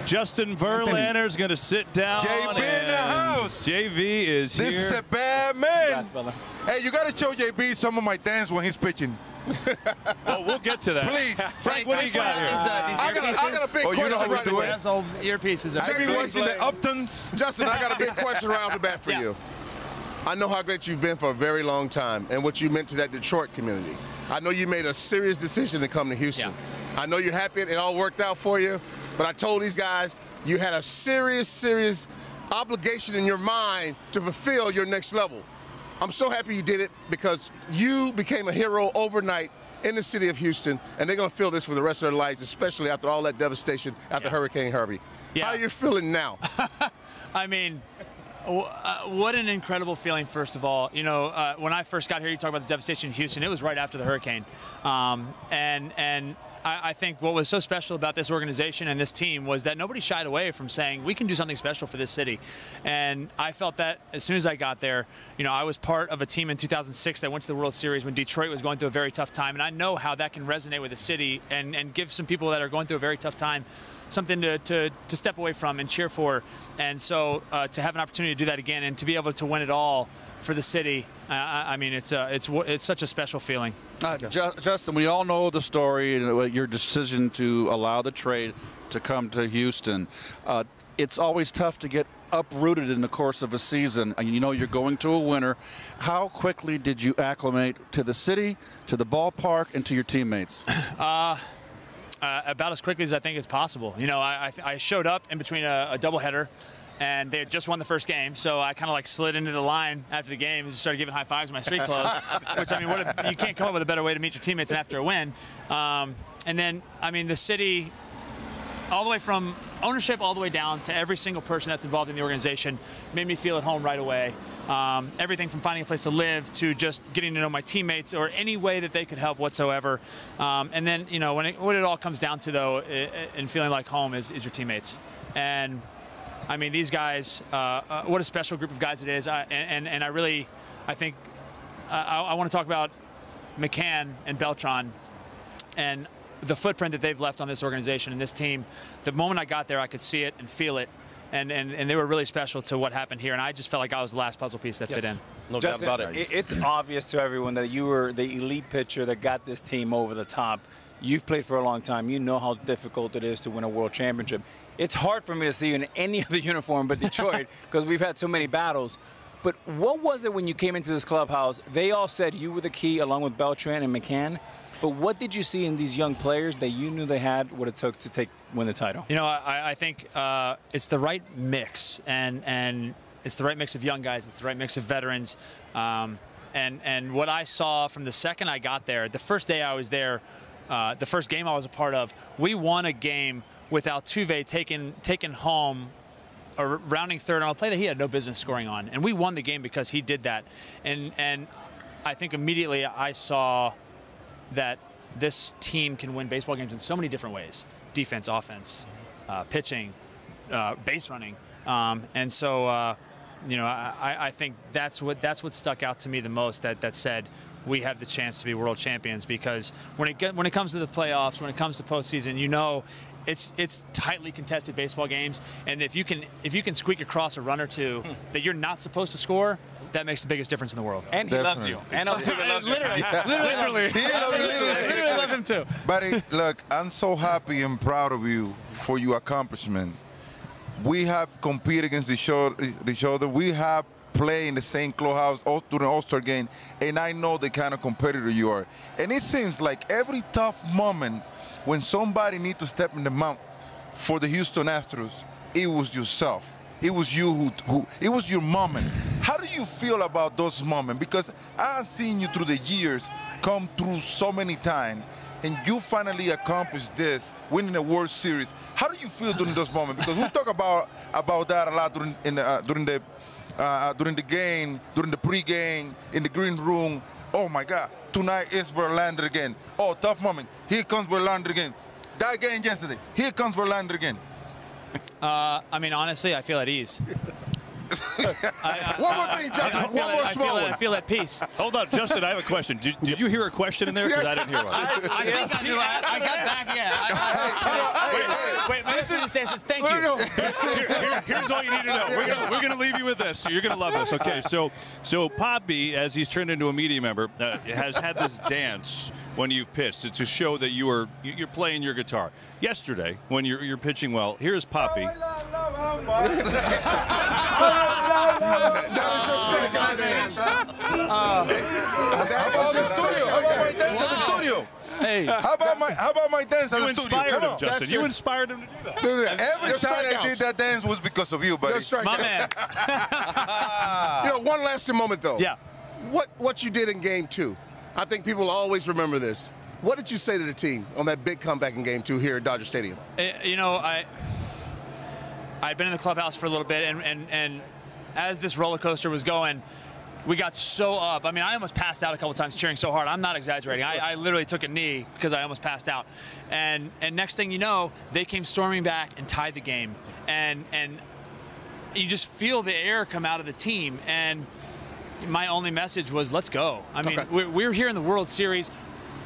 Justin Verlander is going to sit down. JB in the house. JV is here. This is a bad man. Hey, you got to show JB some of my dance when he's pitching. Well, we'll get to that. Please. Frank, what do you got here? I got a big question. You know how we do it? That's old earpieces. JB watching the Uptons. Justin, I got a big question right off the bat for you. I know how great you've been for a very long time and what you meant to that Detroit community. I know you made a serious decision to come to Houston. Yeah. I know you're happy it all worked out for you, but I told these guys you had a serious obligation in your mind to fulfill your next level. I'm so happy you did it because you became a hero overnight in the city of Houston, and they're going to feel this for the rest of their lives, especially after all that devastation after Hurricane Harvey. Yeah. How are you feeling now? I mean, what an incredible feeling, first of all. You know, when I first got here, you talk about the devastation in Houston. It was right after the hurricane. And I think what was so special about this organization and this team was that nobody shied away from saying, we can do something special for this city. And I felt that as soon as I got there. You know, I was part of a team in 2006 that went to the World Series when Detroit was going through a very tough time. And I know how that can resonate with the city and give some people that are going through a very tough time something to step away from and cheer for. And so to have an opportunity to do that again and to be able to win it all for the city, I mean, it's such a special feeling. Justin, we all know the story and your decision to allow the trade to come to Houston. It's always tough to get uprooted in the course of a season, and you know you're going to a winner. How quickly did you acclimate to the city, to the ballpark, and to your teammates? About as quickly as I think is possible. You know, I showed up in between a doubleheader, and they had just won the first game, so I kind of like slid into the line after the game and just started giving high fives in my street clothes, which, I mean, you can't come up with a better way to meet your teammates than after a win. And then, I mean, the city, all the way from ownership all the way down to every single person that's involved in the organization, made me feel at home right away. Everything from finding a place to live to just getting to know my teammates or any way that they could help whatsoever. And then, you know, what it all comes down to, though, and feeling like home is your teammates. And I mean, these guys, what a special group of guys it is. And I really, I think, I want to talk about McCann and Beltran and the footprint that they've left on this organization and this team. The moment I got there, I could see it and feel it. And they were really special to what happened here. And I just felt like I was the last puzzle piece that fit in. No doubt about it. It's obvious to everyone that you were the elite pitcher that got this team over the top. You've played for a long time. You know how difficult it is to win a world championship. It's hard for me to see you in any other uniform but Detroit because we've had so many battles. But what was it when you came into this clubhouse? They all said you were the key along with Beltran and McCann. But what did you see in these young players that you knew they had what it took to win the title? You know, I think it's the right mix, and it's the right mix of young guys. It's the right mix of veterans. And what I saw from the second I got there, the first day I was there, the first game I was a part of, we won a game with Altuve taking home a rounding third on a play that he had no business scoring on, and we won the game because he did that. And I think immediately I saw that this team can win baseball games in so many different ways: defense, offense, pitching, base running, and so you know, I think that's what stuck out to me the most. That said, we have the chance to be world champions, because when it comes to the playoffs, when it comes to postseason, you know, it's tightly contested baseball games, and if you can squeak across a run or two that you're not supposed to score, that makes the biggest difference in the world. And he loves you. And Altuve loves you. Literally. Literally love him too. Buddy, look, I'm so happy and proud of you for your accomplishment. We have competed against each other. We have played in the same clubhouse during the All-Star game, and I know the kind of competitor you are. And it seems like every tough moment when somebody needs to step in the mount for the Houston Astros, it was yourself. It was you it was your moment. How do you feel about those moments? Because I've seen you through the years come through so many times, and you finally accomplished this, winning the World Series. How do you feel during those moments? Because we talk about that a lot during the game, during the pregame, in the green room. Oh my God, tonight is Verlander again. Oh, tough moment. Here comes Verlander again. That game yesterday. Here comes Verlander again. I mean, honestly, I feel at ease. One more thing, Justin. One more small one. I feel at peace. Hold on, Justin, I have a question. Did you hear a question in there? Because I didn't hear one. I think I knew. I got back. Yeah. Wait. My next says thank you. Here's all you need to know. We're going to leave you with this. You're going to love this. Okay, so Poppy, as he's turned into a media member, has had this dance when you've pitched to show that you're playing your guitar. Yesterday, when you're pitching well, here's Poppy. That is your strikeout dance. How about the studio? How about my dance at the studio? Hey. How about my dance at You the studio? inspired Come him, on. Justin. That's You it. inspired him to do that. Do that. Every Your time I strikeouts. did that dance was because of you, buddy. Your strikeouts. My man. One lasting moment, though. Yeah. What you did in Game 2, I think people always remember this. What did you say to the team on that big comeback in Game 2 here at Dodger Stadium? I'd been in the clubhouse for a little bit, and as this roller coaster was going, we got so up. I mean, I almost passed out a couple times cheering so hard. I'm not exaggerating. I literally took a knee because I almost passed out. And next thing you know, they came storming back and tied the game. And you just feel the air come out of the team. And my only message was, let's go. I mean, we're here in the World Series.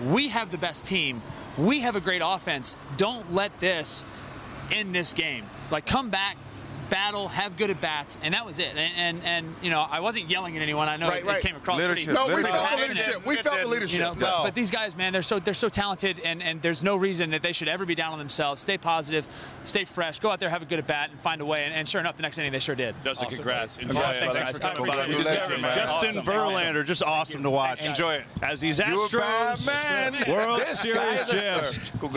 We have the best team. We have a great offense. Don't let this end this game. Like, come back, battle, have good at bats, and that was it. And I wasn't yelling at anyone. I know it came across Leadership. No, we Leadership. felt the leadership. We felt the leadership. But these guys, man, they're so talented, and there's no reason that they should ever be down on themselves. Stay positive, stay fresh, go out there, have a good at bat, and find a way. And sure enough, the next inning they sure did. Justin, congrats. Enjoy Awesome. it. Thanks, for guys. coming by. You deserve it, man. Justin Verlander, just awesome to watch. Enjoy it. As these You're a bad Astros man. World This Series guy is a champs. star. Congrats.